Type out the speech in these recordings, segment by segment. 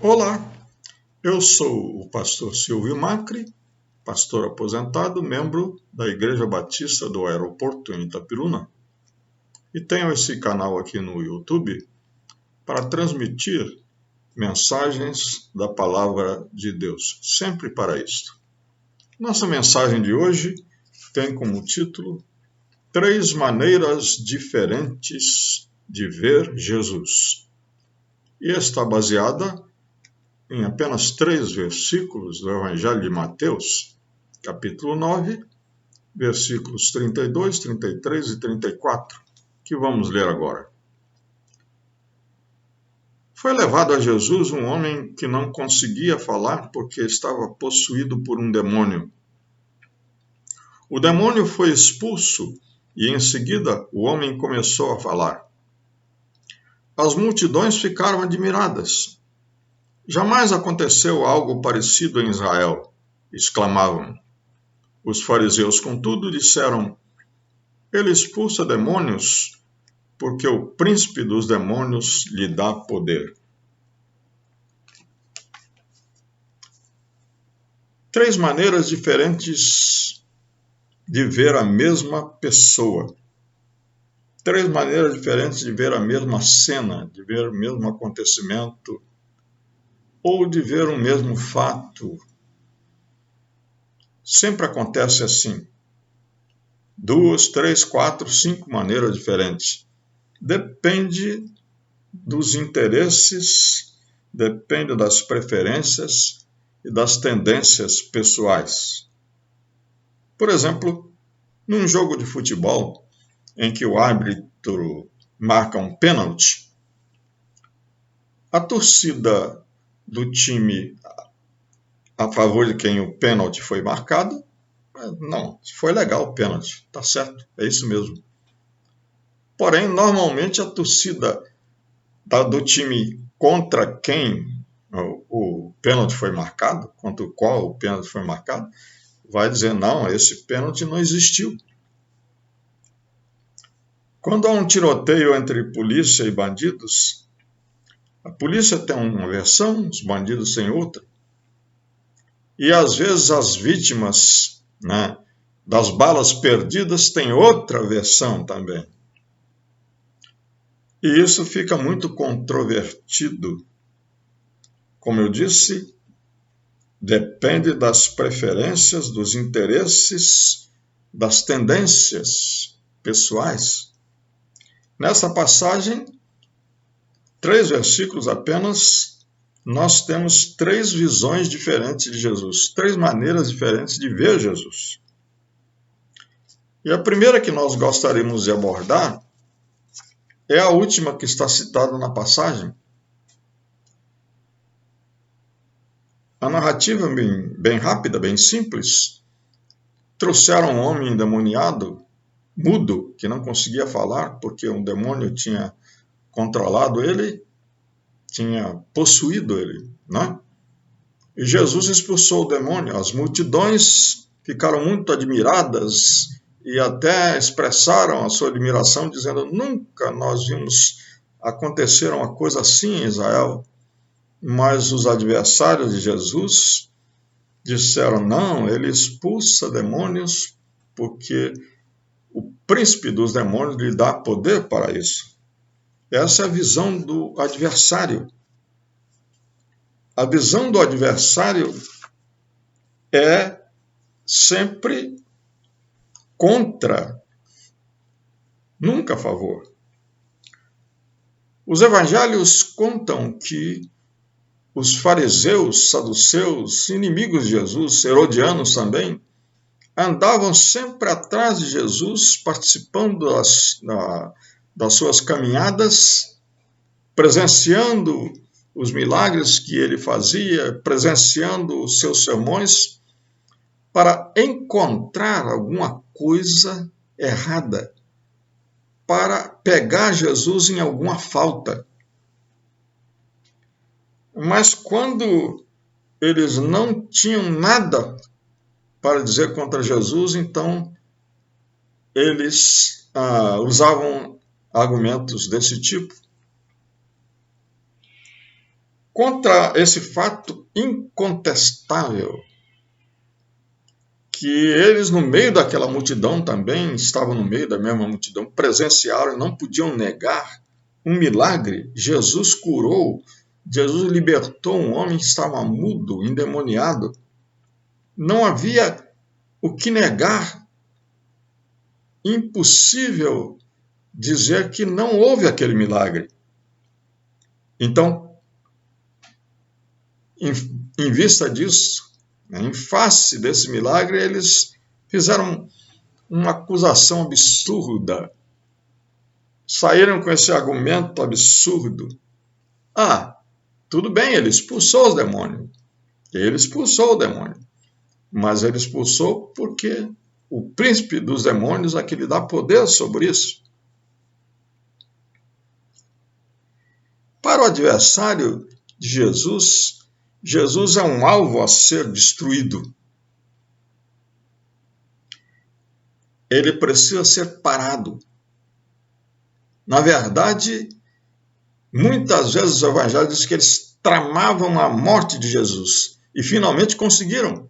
Olá, eu sou o pastor Silvio Macri, pastor aposentado, membro da Igreja Batista do Aeroporto em Itapiruna, e tenho esse canal aqui no YouTube para transmitir mensagens da Palavra de Deus, sempre para isto. Nossa mensagem de hoje tem como título 3 maneiras diferentes de ver Jesus, e está baseada em apenas 3 versículos do Evangelho de Mateus, capítulo 9, versículos 32, 33 e 34, que vamos ler agora. Foi levado a Jesus um homem que não conseguia falar porque estava possuído por um demônio. O demônio foi expulso e, em seguida, o homem começou a falar. As multidões ficaram admiradas. Jamais aconteceu algo parecido em Israel, exclamavam. Os fariseus, contudo, disseram, ele expulsa demônios porque o príncipe dos demônios lhe dá poder. 3 maneiras diferentes de ver a mesma pessoa. 3 maneiras diferentes de ver a mesma cena, de ver o mesmo acontecimento, ou de ver o mesmo fato. Sempre acontece assim. 2, 3, 4, 5 maneiras diferentes. Depende dos interesses, depende das preferências e das tendências pessoais. Por exemplo, num jogo de futebol em que o árbitro marca um pênalti, a torcida do time a favor de quem o pênalti foi marcado, não, foi legal o pênalti, tá certo, é isso mesmo. Porém, normalmente a torcida do time contra quem o pênalti foi marcado, contra o qual o pênalti foi marcado, vai dizer, não, esse pênalti não existiu. Quando há um tiroteio entre polícia e bandidos, a polícia tem uma versão, os bandidos têm outra. E às vezes as vítimas, das balas perdidas têm outra versão também. E isso fica muito controvertido. Como eu disse, depende das preferências, dos interesses, das tendências pessoais. Nessa passagem, 3 versículos apenas, nós temos 3 visões diferentes de Jesus, 3 maneiras diferentes de ver Jesus. E a primeira que nós gostaríamos de abordar é a última que está citada na passagem. A narrativa bem rápida, bem simples. Trouxeram um homem endemoniado, mudo, que não conseguia falar porque um demônio tinha controlado ele, tinha possuído ele, né? E Jesus expulsou o demônio. As multidões ficaram muito admiradas e até expressaram a sua admiração, dizendo, nunca nós vimos acontecer uma coisa assim em Israel. Mas os adversários de Jesus disseram, não, ele expulsa demônios porque o príncipe dos demônios lhe dá poder para isso. Essa é a visão do adversário. A visão do adversário é sempre contra, nunca a favor. Os evangelhos contam que os fariseus, saduceus, inimigos de Jesus, herodianos também, andavam sempre atrás de Jesus, participando das suas caminhadas, presenciando os milagres que ele fazia, presenciando os seus sermões, para encontrar alguma coisa errada, para pegar Jesus em alguma falta. Mas quando eles não tinham nada para dizer contra Jesus, então eles usavam argumentos desse tipo. contra esse fato incontestável, que eles no meio daquela multidão também, estavam no meio da mesma multidão, presenciaram e não podiam negar um milagre. Jesus curou, Jesus libertou um homem que estava mudo, endemoniado. Não havia o que negar, impossível dizer que não houve aquele milagre. Então, em vista disso, em face desse milagre, eles fizeram uma acusação absurda. Saíram com esse argumento absurdo. Tudo bem, ele expulsou os demônios. Ele expulsou o demônio. Mas ele expulsou porque o príncipe dos demônios é que lhe dá poder sobre isso. Para o adversário de Jesus, Jesus é um alvo a ser destruído. Ele precisa ser parado. Na verdade, muitas vezes os evangelhos dizem que eles tramavam a morte de Jesus e finalmente conseguiram,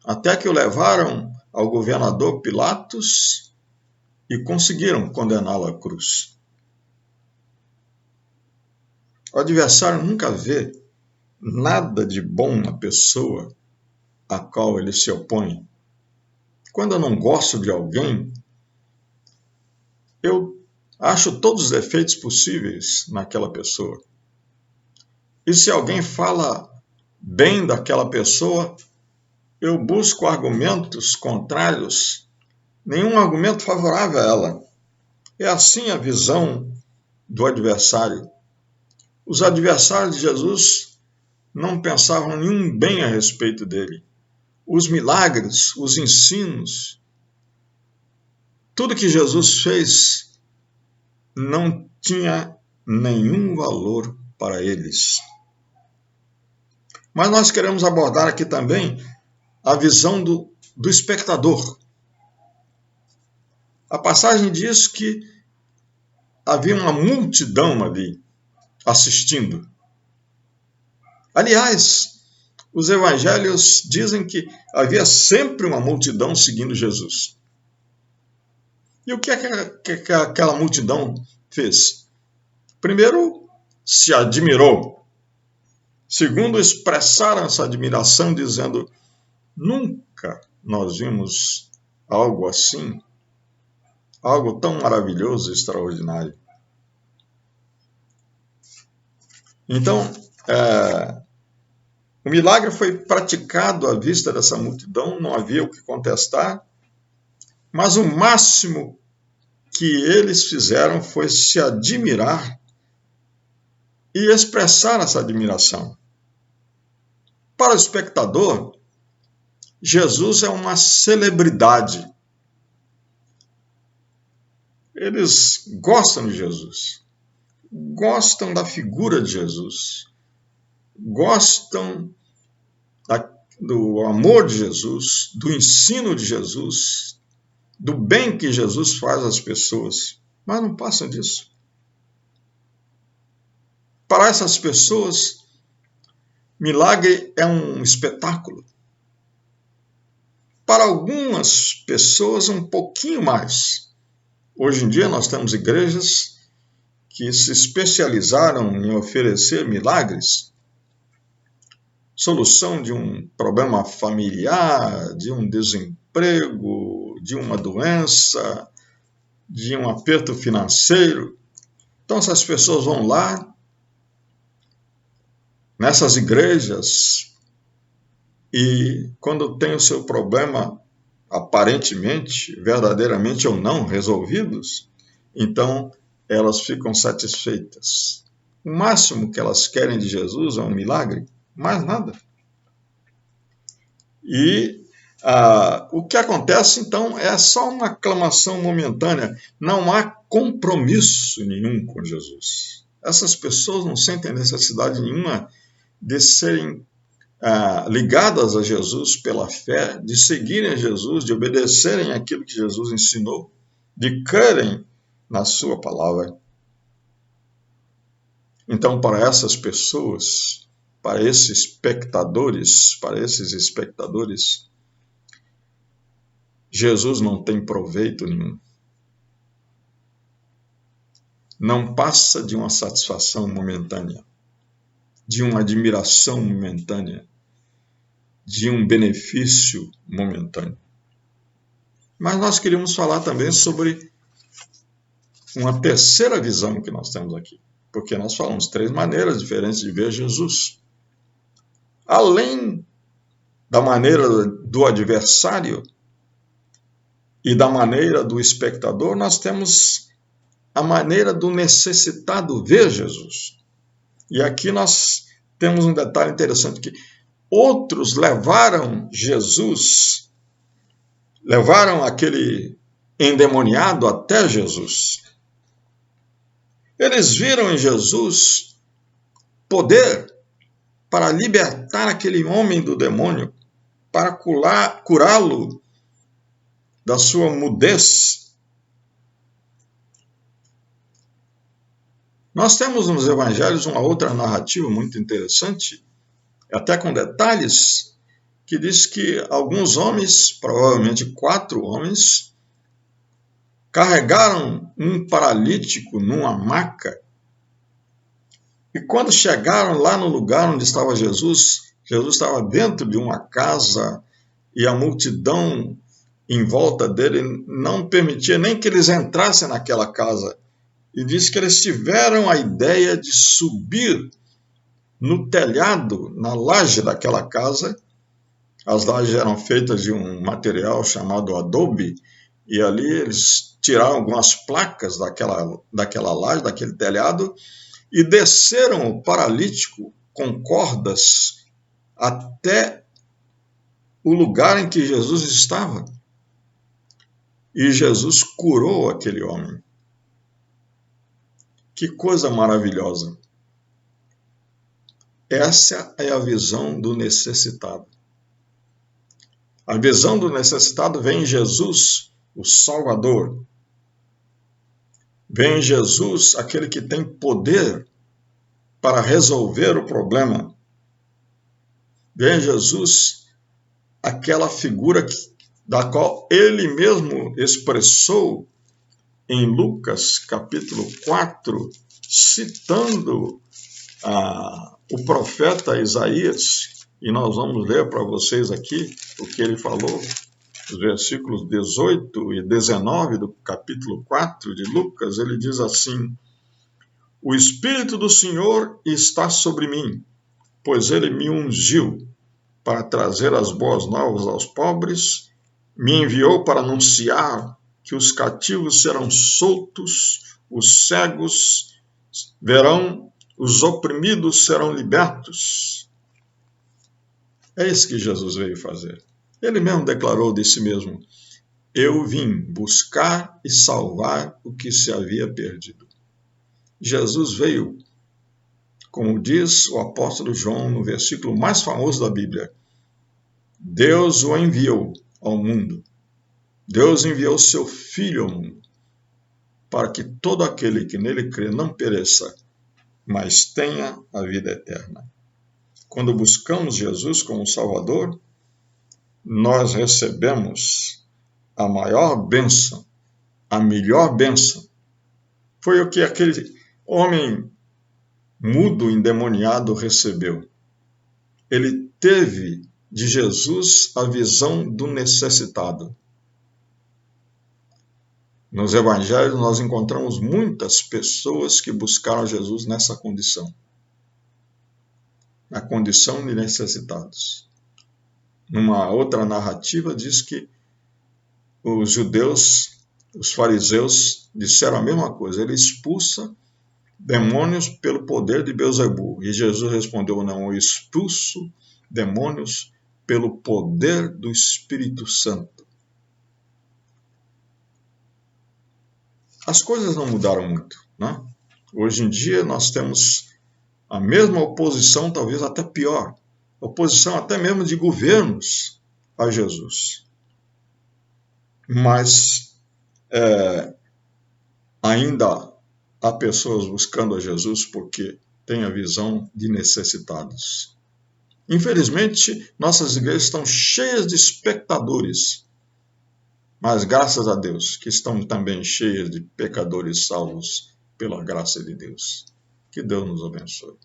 até que o levaram ao governador Pilatos e conseguiram condená-lo à cruz. O adversário nunca vê nada de bom na pessoa a qual ele se opõe. Quando eu não gosto de alguém, eu acho todos os defeitos possíveis naquela pessoa. E se alguém fala bem daquela pessoa, eu busco argumentos contrários, nenhum argumento favorável a ela. É assim a visão do adversário. Os adversários de Jesus não pensavam nenhum bem a respeito dele. Os milagres, os ensinos, tudo que Jesus fez não tinha nenhum valor para eles. Mas nós queremos abordar aqui também a visão do espectador. A passagem diz que havia uma multidão ali assistindo. Aliás, os evangelhos dizem que havia sempre uma multidão seguindo Jesus. E o que aquela multidão fez? Primeiro, se admirou. Segundo, expressaram essa admiração dizendo: nunca nós vimos algo assim, algo tão maravilhoso e extraordinário. Então, o milagre foi praticado à vista dessa multidão, não havia o que contestar, mas o máximo que eles fizeram foi se admirar e expressar essa admiração. Para o espectador, Jesus é uma celebridade. Eles gostam de Jesus, gostam da figura de Jesus, gostam do amor de Jesus, do ensino de Jesus, do bem que Jesus faz às pessoas, mas não passam disso. Para essas pessoas, milagre é um espetáculo. Para algumas pessoas, um pouquinho mais. Hoje em dia, nós temos igrejas que se especializaram em oferecer milagres, solução de um problema familiar, de um desemprego, de uma doença, de um aperto financeiro. Então, essas pessoas vão lá, nessas igrejas, e quando tem o seu problema aparentemente, verdadeiramente ou não resolvidos, então elas ficam satisfeitas. O máximo que elas querem de Jesus é um milagre, mais nada. E o que acontece, então, é só uma aclamação momentânea. Não há compromisso nenhum com Jesus. Essas pessoas não sentem necessidade nenhuma de serem ligadas a Jesus pela fé, de seguirem a Jesus, de obedecerem aquilo que Jesus ensinou, de crerem na sua palavra. Então, para essas pessoas, para esses espectadores, Jesus não tem proveito nenhum. Não passa de uma satisfação momentânea, de uma admiração momentânea, de um benefício momentâneo. Mas nós queríamos falar também sobre uma terceira visão que nós temos aqui, porque nós falamos 3 maneiras diferentes de ver Jesus. Além da maneira do adversário e da maneira do espectador, nós temos a maneira do necessitado ver Jesus. E aqui nós temos um detalhe interessante, que outros levaram Jesus, levaram aquele endemoniado até Jesus. Eles viram em Jesus poder para libertar aquele homem do demônio, para curá-lo da sua mudez. Nós temos nos evangelhos uma outra narrativa muito interessante, até com detalhes, que diz que alguns homens, provavelmente 4 homens, carregaram um paralítico numa maca, e quando chegaram lá no lugar onde estava Jesus, Jesus estava dentro de uma casa e a multidão em volta dele não permitia nem que eles entrassem naquela casa. E diz que eles tiveram a ideia de subir no telhado, na laje daquela casa. As lajes eram feitas de um material chamado adobe, e ali eles tiraram algumas placas daquela laje, daquele telhado, e desceram o paralítico com cordas até o lugar em que Jesus estava. E Jesus curou aquele homem. Que coisa maravilhosa! Essa é a visão do necessitado. A visão do necessitado vem em Jesus, o Salvador. Vem em Jesus, aquele que tem poder para resolver o problema. Vem em Jesus, aquela figura da qual ele mesmo expressou em Lucas capítulo 4, citando o profeta Isaías, e nós vamos ler para vocês aqui o que ele falou, os versículos 18 e 19 do capítulo 4 de Lucas. Ele diz assim: O Espírito do Senhor está sobre mim, pois ele me ungiu para trazer as boas novas aos pobres, me enviou para anunciar que os cativos serão soltos, os cegos verão, os oprimidos serão libertos. É isso que Jesus veio fazer. Ele mesmo declarou de si mesmo: eu vim buscar e salvar o que se havia perdido. Jesus veio, como diz o apóstolo João no versículo mais famoso da Bíblia, Deus o enviou ao mundo. Deus enviou seu Filho ao mundo, para que todo aquele que nele crê não pereça, mas tenha a vida eterna. Quando buscamos Jesus como Salvador, nós recebemos a maior bênção, a melhor bênção. Foi o que aquele homem mudo, endemoniado, recebeu. Ele teve de Jesus a visão do necessitado. Nos evangelhos nós encontramos muitas pessoas que buscaram Jesus nessa condição, na condição de necessitados. Numa outra narrativa diz que os judeus, os fariseus, disseram a mesma coisa. Ele expulsa demônios pelo poder de Beelzebul. E Jesus respondeu: não, eu expulso demônios pelo poder do Espírito Santo. As coisas não mudaram muito, né? Hoje em dia nós temos a mesma oposição, talvez até pior, oposição até mesmo de governos a Jesus. Mas ainda há pessoas buscando a Jesus porque tenha visão de necessitados. Infelizmente, nossas igrejas estão cheias de espectadores, mas graças a Deus que estão também cheias de pecadores salvos pela graça de Deus. Que Deus nos abençoe.